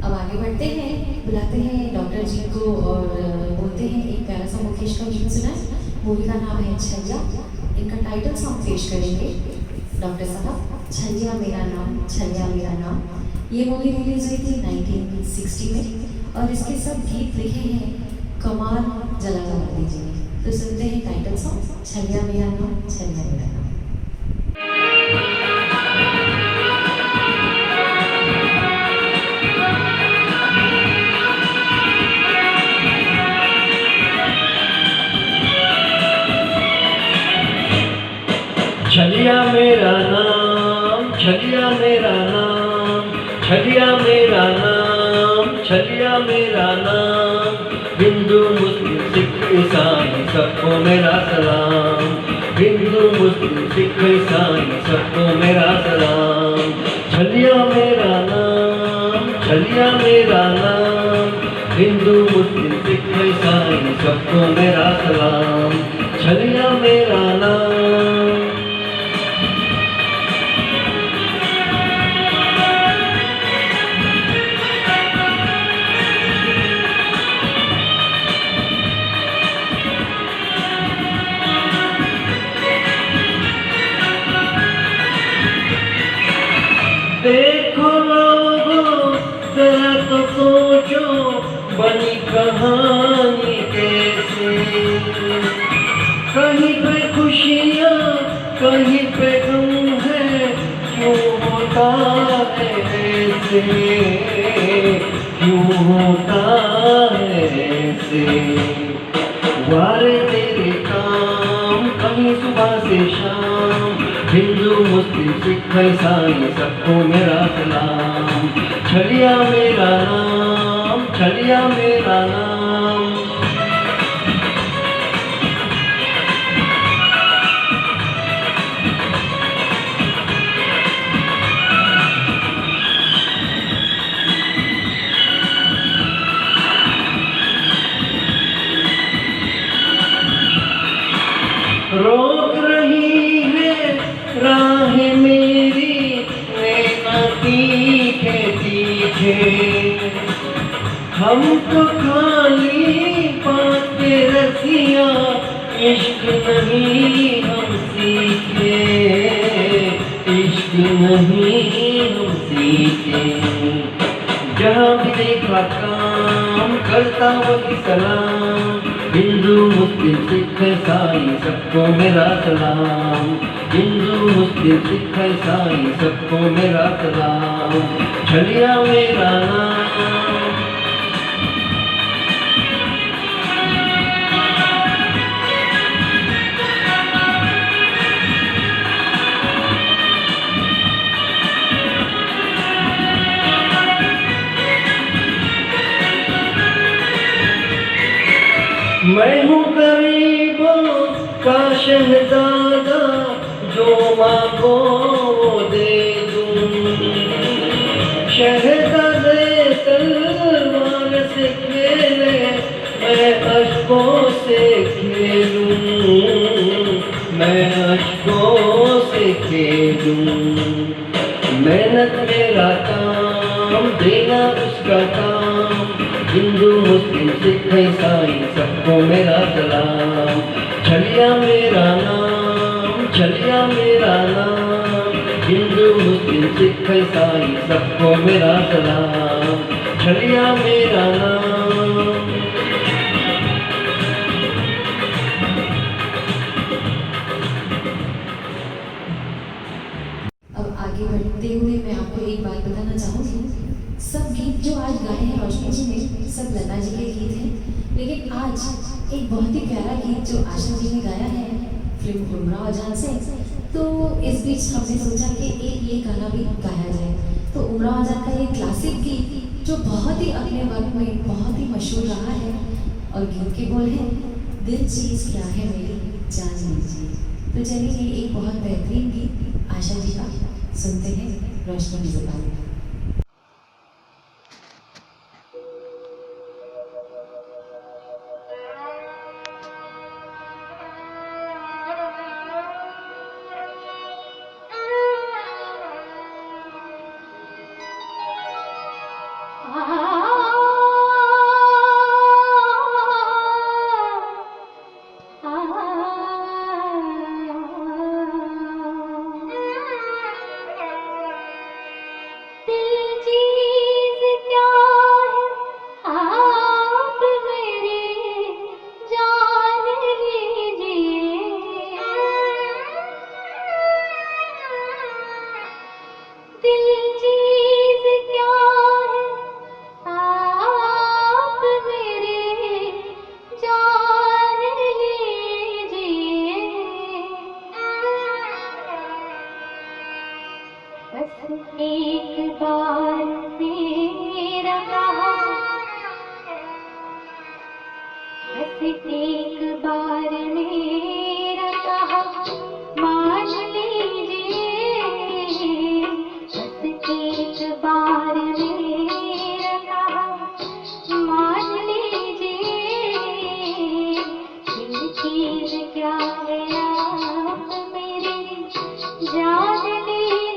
अब आगे बढ़ते हैं, बुलाते हैं डॉक्टर जी को और बोलते हैं एक प्यारा सा मुकेश का गीत सुनाए। मूवी का नाम है छलिया। इनका टाइटल सॉन्ग पेश करेंगे डॉक्टर साहब। छलिया मेरा नाम, छलिया मेरा नाम। ये मूवी रिलीज हुई थी 1960 में और इसके सब गीत लिखे हैं कमाल जलालाबादी जी ने। तो सुनते हैं टाइटल सॉन्ग छलिया मेरा नाम, छलिया मेरा नाम। छलिया मेरा नाम, छलिया मेरा नाम, छलिया मेरा नाम, छलिया मेरा नाम। हिंदू मुस्लिम सिख ईसाई सबको मेरा सलाम। हिंदू मुस्लिम सिख ईसाई सबको मेरा सलाम। छलिया मेरा नाम, छलिया मेरा नाम। हिंदू मुस्लिम सिख ईसाई सबको मेरा सलाम। छलिया मेरा नाम। देखो लोगों जरा तो सोचो बनी कहानी कैसे। कहीं पे खुशियाँ कहीं पे गम है, क्यों होता है ऐसे, क्यों होता है ऐसे। वारे तेरे काम कहीं सुबह से शाम। हिंदू मुस्लिम सिख ईसाई सबको मेरा सलाम। छलिया मेरा नाम, छलिया मेरा नाम। रोक रही है राह मेरी नैना तीखे तीखे। हम तो खाली बातें रसिया, इश्क नहीं हम सीखे, इश्क नहीं हम सीखे। जहाँ भी देखा काम करता वही सलाम। हिंदू मुस्लिम सिख ईसाई सबको मेरा सलाम। हिंदू मुस्लिम सिख ईसाई सबको मेरा सलाम। छलिया मेरा नाम। मैं हूँ गरीबों का शहजादा, जो मांगो वो दे दूँ। शहजादे तलवार से खेले, मैं अश्कों से खेलूँ, मैं अश्कों से खेलूँ। मेहनत मेरा काम, देना उसका काम। हिंदू मुस्लिम सिख ईसाई सबको मेरा सलाम। छलिया मेरा नाम, छलिया मेरा नाम। हिंदू मुस्लिम सिख ईसाई सबको मेरा सलाम। छलिया मेरा नाम। अब आगे बढ़ते हुए मैं आपको एक बात बताना चाहूँगी। सब गीत जो आज गाए हैं रोशनी जी ने, सब लता जी के गीत हैं। लेकिन आज एक बहुत ही प्यारा गीत जो आशा जी ने गाया है फिल्म गुमराह जान से, तो इस बीच हमने सोचा कि एक ये गाना भी अपने वक्त में बहुत ही मशहूर रहा है और गीत के बोल हैं, दिल चीज़ क्या है मेरी जान लीजिए। तो चलिए ये एक बहुत बेहतरीन गीत आशा जी का सुनते हैं रोशनी की ज़ुबान में। एक बार मेरा कहा, बस एक बार मेरा कहा मान लीजिए, बस एक बार मेरा कहा मान लीजिए, दिल चीज क्या है आप मेरी जान लीजिए।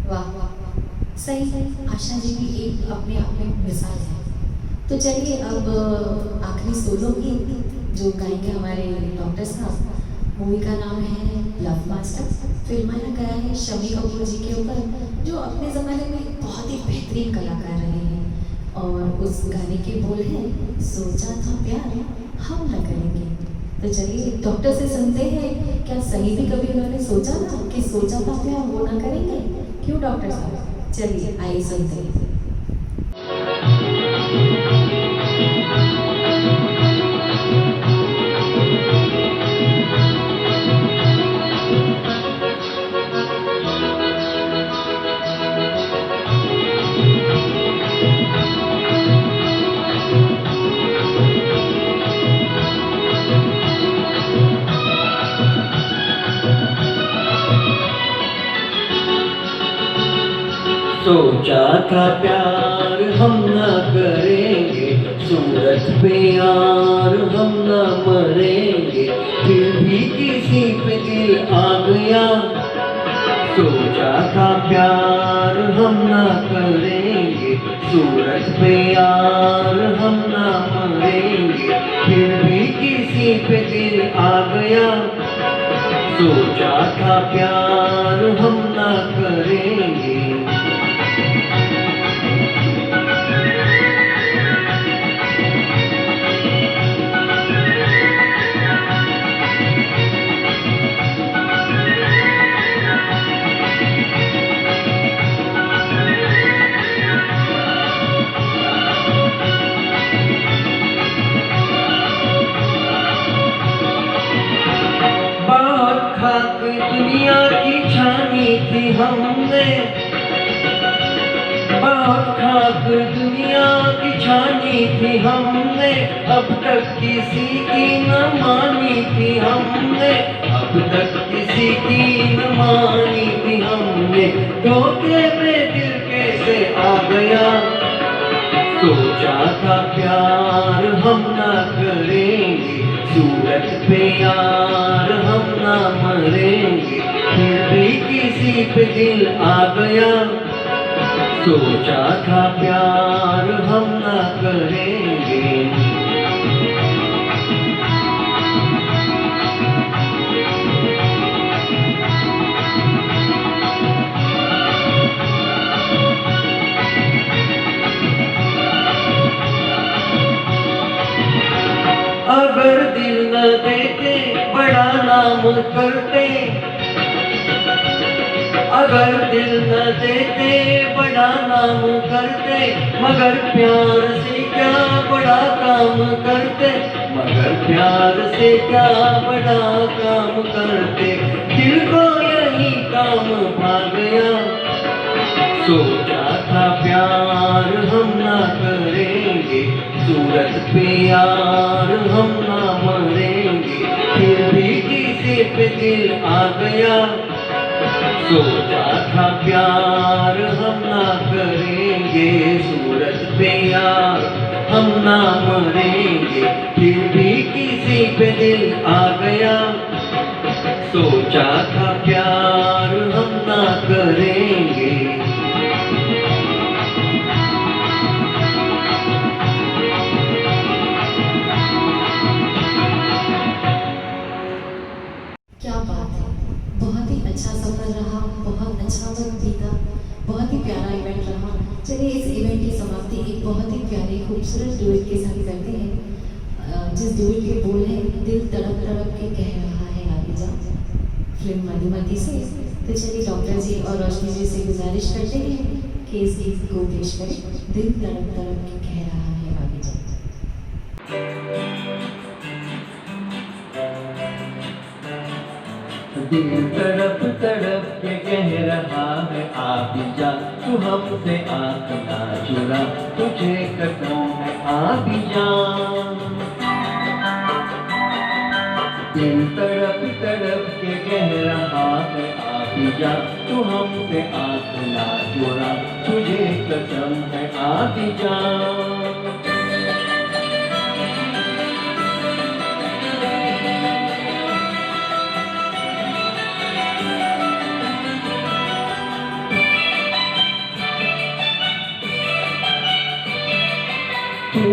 वाह वाह, सही सही। आशा जी भी एक अपने आप में मिसाल है। तो चलिए अब आखिरी सोलो गीत जो गाएंगे हमारे डॉक्टर साहब। मूवी का नाम है लव मास्टर। फिल्माया गया है शम्मी कपूर जी के ऊपर, जो अपने ज़माने में बहुत ही बेहतरीन कलाकार रहे हैं। और उस गाने के बोल हैं, सोचा था प्यार हम न करेंगे। तो चलिए डॉक्टर से सुनते हैं, क्या सही भी कभी उन्होंने सोचा था कि सोचा था प्यार वो ना करेंगे? क्यों डॉक्टर साहब? चलिए आइए सुनते हैं। सोचा था प्यार हम न करेंगे, सूरत पे यार हम न मरेंगे, फिर भी किसी पे दिल आ गया। सोचा था प्यार हम न करेंगे, सूरत पे यार हम न मरेंगे, फिर भी किसी पे दिल आ गया। सोचा था प्यार हम न करेंगे। खाक दुनिया की छानी थी हमने, बहुत खाक दुनिया की छानी थी हमने, अब तक किसी की न मानी थी हमने, अब तक किसी की न मानी थी हमने, धोखे में दिल कैसे आ गया। सोचा था प्यार हम न करेंगे, सूरत पे यार हम न मरेंगे, फिर भी किसी पे दिल आ गया। सोचा था प्यार हम न करेंगे। अगर दिल न देते बड़ा नाम करते, अगर दिल न देते बड़ा नाम करते, मगर प्यार से क्या बड़ा काम करते, मगर प्यार से क्या बड़ा काम करते, दिल को यही काम भा गया। सोचा था प्यार हम ना करेंगे, सूरत पे यार हम ना मरेंगे, फिर भी किसी पे दिल आ गया। सोचा था प्यार हम ना करेंगे, सूरत पे यार हम ना मरेंगे, फिर भी किसी पे दिल आ गया। सोचा था प्यार हम ना करेंगे। क्या बात है, बहुत ही अच्छा सफर रहा, बहुत अच्छा वक्त बीता, बहुत ही प्यारा इवेंट रहा। चलिए इस इवेंट की समाप्ति एक बहुत ही प्यारे खूबसूरत डुएट के साथ करते हैं, जिस डुएट के बोल है, दिल तड़प तड़प के कह रहा है आगे जा, फिल्म मधुमती से। तो चलिए डॉक्टर जी और रोशनी जी से गुजारिश करते हैं कि इस गीत को पेश करें, दिल तड़प तड़प के कह रहा है आगे जा। दिल तड़प तड़प के कह रहा है आ भी जा, तू हमसे आँख ना चुरा, तुझे कसम है आ भी जा। दिल तड़प तड़प के कह रहा है आ भी जा, तू हमसे आँख ना चुरा, तुझे कसम है आ भी जा।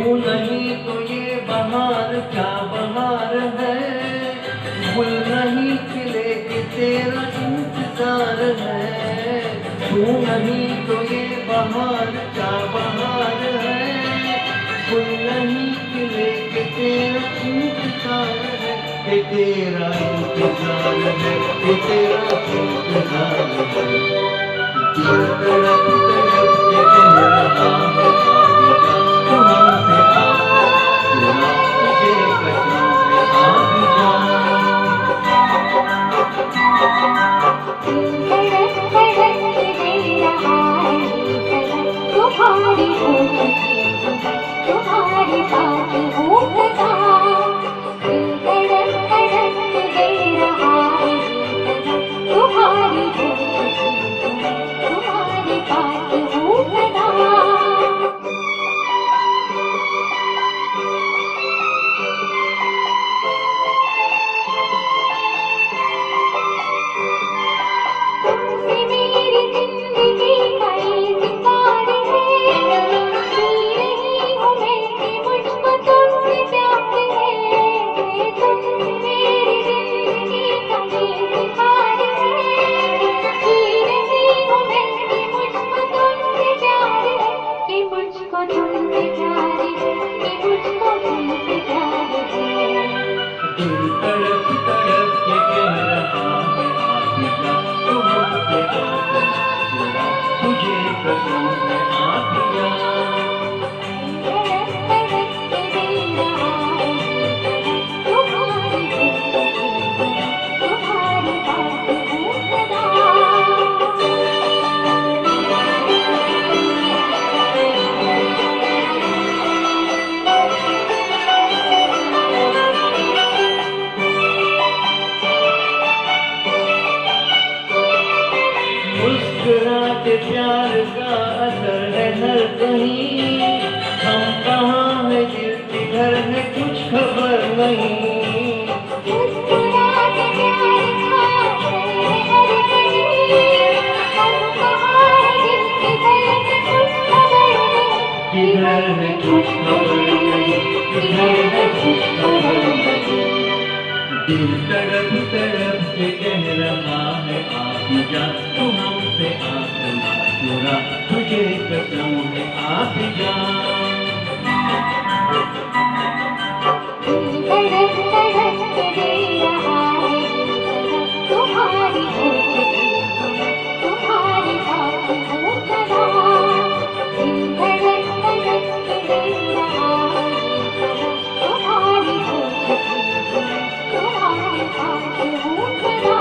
तू नहीं तो ये बहार क्या बहार है, फूल नहीं खिले कि तेरा इंतजार है। तू नहीं तो ये बहार क्या बहार है, फूल नहीं खिले कि तेरा इंतजार है, कि तेरा इंतजार है, कि तेरा इंतजार है। दिल तड़प तड़प के कह रहा है आगे जा, तू हमसे आ तुझे कसम है आगे जा। तुम्हारी तुम्हारी बात हो बता, दिल तड़प तड़प दे रहा है तुम्हारी तुम्हारी बात हो बता। तुमसे मेरी जिंदगी का इज़हार है, जी रही हूँ मैं कि मुझको तुमसे प्यार है। तुमसे मेरी जिंदगी का इज़हार है, जी रही हूँ मैं कि मुझको तुमसे प्यार है, कि मुझको तुमसे प्यार है, कि मुझको तुमसे प्यार है। दिल तड़प तड़प के कह रहा है आगे जा, तू हमसे आ तुझे कसम है आगे जा। तुम्हारी बात हो सदा। मुस्कुराते प्यार का असर है हर कहीं, हम कहाँ है दिल किधर है कुछ खबर नहीं। मुस्कुराते प्यार का असर है हर कहीं, हम कहाँ है दिल किधर है कुछ खबर नहीं। किधर है कुछ खबर नहीं, किधर है कुछ खबर नहीं। दिल तड़प तड़प के कह रहा है आगे जा, तू हमसे आसमां चुरा तुझे कसम है आगे जा। दिल तड़प तड़प के दे रहा है तुम्हारी तुम्हारी बात हो सदा। दिल तड़प तड़प के दे रहा है तुम्हारी तुम्हारी बात हो सदा।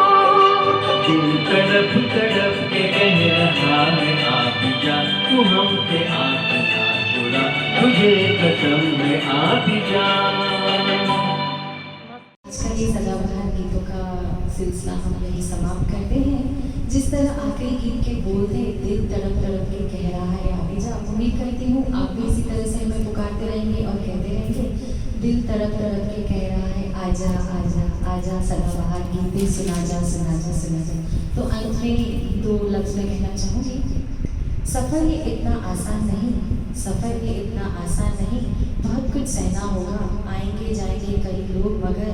दिल तड़प तड़प के कह रहा है आगे जा, तू हमसे आसमां चुरा तुझे कसम है आगे जा। आज का ये सदाबहार गीतों का सिलसिला हम यही समाप्त करते हैं। जिस तरह आखिरी गीत के बोल थे, दिल तड़प तड़प के कह रहा है आगे जा, उम्मीद करती हूँ आप भी इसी तरह से हमें पुकारते रहेंगे और कहते रहेंगे दिल तड़प तड़प के कह रहा है आजा आजा आजा, सदाबहार गीतें सुना जा सुना जा सुना जा। तो अंत में दो लफ्ज़ में कहना चाहूँगी, सफ़र ये इतना आसान नहीं, सफ़र ये इतना आसान नहीं, बहुत कुछ सहना होगा, आएंगे जाएंगे कई लोग मगर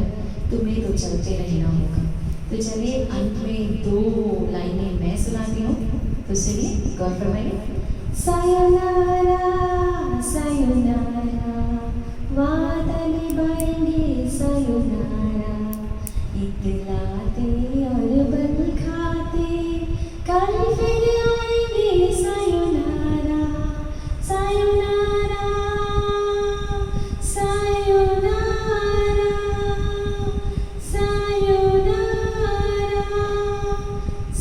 तुम्हें तो चलते रहना होगा। तो चलिए अंत में दो लाइनें मैं सुनाती हूँ, तो चलिए गौर फरमाइए। सायोनारा सायोनारा वादा निभाएंगे सायोनारा, इतलाते और बन खाते कल फिर आएंगे sayonara sayonara sayonara sayonara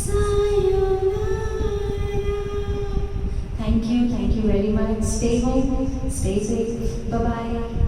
sayonara. Thank you very much. Stay home, stay safe. Bye bye.